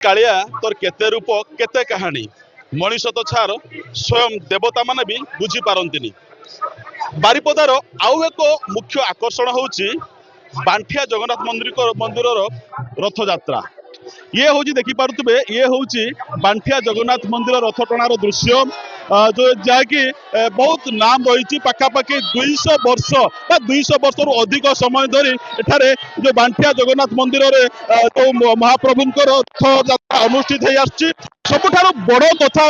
कालिया तोर केते रूप केते कहानी मनीष तो छार स्वयं देवता माने भी बुझी पारंतिनी। बारिपदार आउ एक मुख्य आकर्षण होउची बांठिया जगन्नाथ मंदिर रथ यात्रा। ये हूँ देखी पारे ये हूँ बांठिया जगन्नाथ मंदिर रथ टणार दृश्य जो जहाँकि बहुत नाम रही पाखापाखि 200 वर्ष 200 वर्ष अधिक समय धरी एठारे जो बांठिया जगन्नाथ मंदिर जो महाप्रभु रथ यात्रा अनुष्ठित हो सबुठार बड़ कथा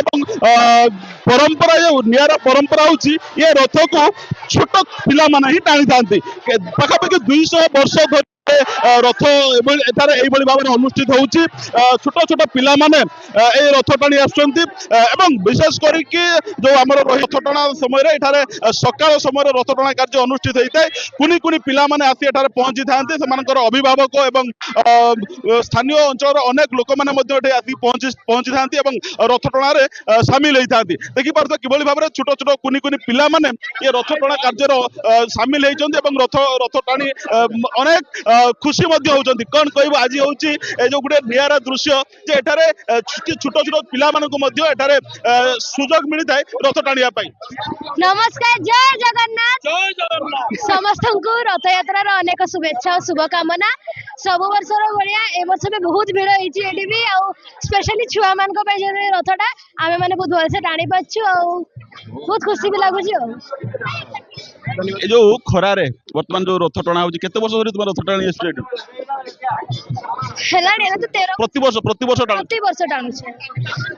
परंपरा निरा परंपरा हूँ ये रथ को छोट पिला माने ही टाणी था पाखापाखि 200 वर्ष धरी रथ एभली भाव अनुष्ठित होउची छोट छोट पिला माने ए रथ टाणी आसुचंती एवं विशेष करके जो हमर रथ टणा समय रे एठारे सकाळ समय रथ टणा कार्य अनुष्ठित होइताय कुनी कुनी पिला माने आसी एठारे पहुंची थांते समानकर अभिभावक एवं स्थानीय अंचल अनेक लोक माने मध्ये एठे आसी पहुंची थांती एवं रथ टणा रे शामिल होई थांती देखि पारतो किबळी भाबरे छोट छोट कुनी कुनी पिला माने ए रथ टणा कार्य शामिल होइचंती एवं रथ टाणी अनेक खुशी मध्य होउचंती कोन कहबो आज होउची ए जो गुडे नियारा दृश्य जे एठारे छोट छोट पिला मानको मध्य एठारे सुजोग मिलिताय रथ टाणिया पई। नमस्कार जय जगन्नाथ समस्त को रथ यात्रा रो अनेक शुभेच्छा और शुभकामना सब वर्ष भाया ए वर्ष भी बहुत भीड़ होइची एडी भी आ स्पेशली छुआ मान को पे जे रथटा आमे माने बहुत भलसे टाणी पाछु आ बहुत खुशी भी लागुची। ए जो खरा रे वर्तमान जो रथ टणा होची केते वर्ष धरि तुम रथ टाणी एस्टेट हेलाणी ना तो 13 प्रति वर्ष टाणु छे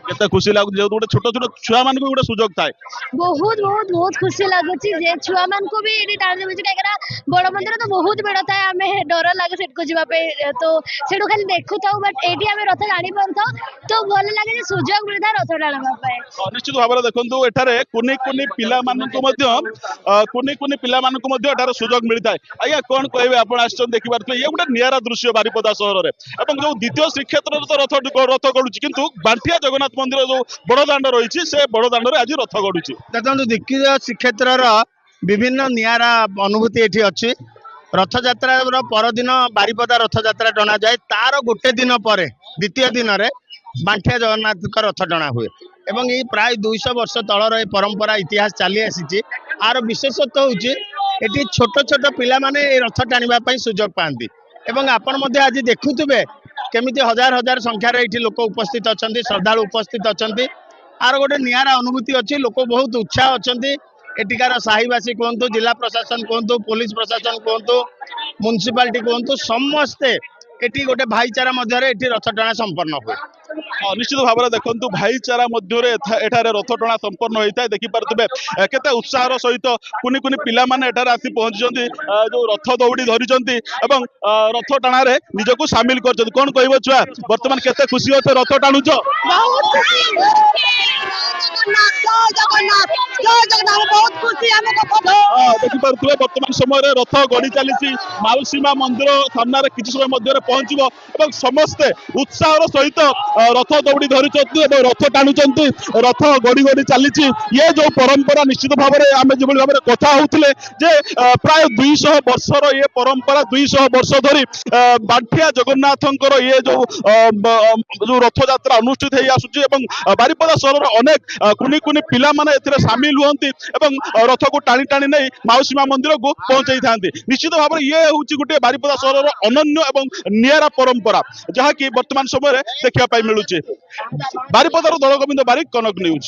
केते खुशी लागु जे गोटे छोट छोट छुआ मान को गोटे सुजोग थाए बहुत बहुत बहुत खुशी लागुची जे छुआ मान को भी एडी टाणी देबे काकरा बड़ मंदिर तो बहुत भीड़ थाए आमे डर लागे सेट को जिबा पे तो सेडो खाली देखु थाउ बट एडी आमे रथ टाणी परथो तो भल लागे जे सुजोग मिलदा रथ टाणवा पे। निश्चित भाव में देखो एठारे कुनी कुनी पिला माननको मध्य कुनी पिला माननको मध्य एठारे सुजोग मिलता है। आज्ञा कौन कहबे आपण आछन देखि पारथि ये गोटे नियारा दृश्य बारिपदा शहर रे एवं जो द्वितीय श्रीक्षेत्र तो रथ गडुची किंतु बांठिया जगन्नाथ मंदिर जो बड़ दांड रही से बड़ दांड रे आज रथ गडुची देखो द्वितीय श्रीक्षेत्र विभिन्न नियारा अनुभूति एठी अछि। रथ यात्रा परदिन बारिपदा रथ यात्रा टणा जाए तार गोटे दिन पर द्वितीय दिन रे बांठिया जगन्नाथ का रथ टणा हुए एवं ये प्राय 200 वर्ष तलर परंपरा इतिहास चली आसी आर विशेषत्व हूँ ये छोट छोट पिला माने रथ टाणिबा पई सुजोग पाती एवं आपण मध्य आज देखुथिबे केमिति हजार हजार संख्यार ये लोक उपस्थित अच्छा श्रद्धालु उपस्थित अच्छा आर गोटे नियारा अनुभूति अच्छी लोक बहुत उत्साह अच्छा एटिकार साहीवासी कहतु जिला प्रशासन कहतु पुलिस प्रशासन कहतु म्युनिसिपालिटी कहतु समस्ते एटी गोटे भाईचारा मध्य रथ टणा संपन्न हुए। निश्चित भाव में देखो भाईचारा मध्य एठारे रथ टणा संपन्न होता है देखि पारथुबे केते उत्साहर सहित कुनी कुनी पिला माने एठारे आसी पहुंचछन्ती जो रथ दौड़ी धरिछन्ती एवं रथ टणा रे निजको शामिल करछन्ती कोन कहबो छुआ वर्तमान केते खुशी होते रथ टाणुछ बहुत खुशी बहुत खुशी देखि पारथुबे वर्तमान समय रथ गड़ी चली माउसीमा मंदिर सामने किछि समय मध्य पहुंचबो एवं समस्ते उत्साहर सहित रथ दौड़ी धरी रथ टाणुचंती रथ गड़ी गड़ी चली ये जो परंपरा निश्चित भाव में आम जो भाव में कथा होते प्राय 200 वर्षर ये परंपरा 200 वर्ष धरी बांठिया जगन्नाथ ये जो रथ यात्रा अनुष्ठित हो आसुची बारिपदा सहर अनेक कुनी कुनी पिला माने एथिरे शामिल हुअंती एवं रथ को टाणी टाणी नहीं माउसीमा मंदिर को पहुंचाई थांती निश्चित भाव में ये हूँ गोटे बारिपदा सहर अनन्य एवं नियारा परंपरा जहाँकि वर्तमान समय देखा मिलूची। बारिपदार दल गोविंद बारिक, कनक न्यूज।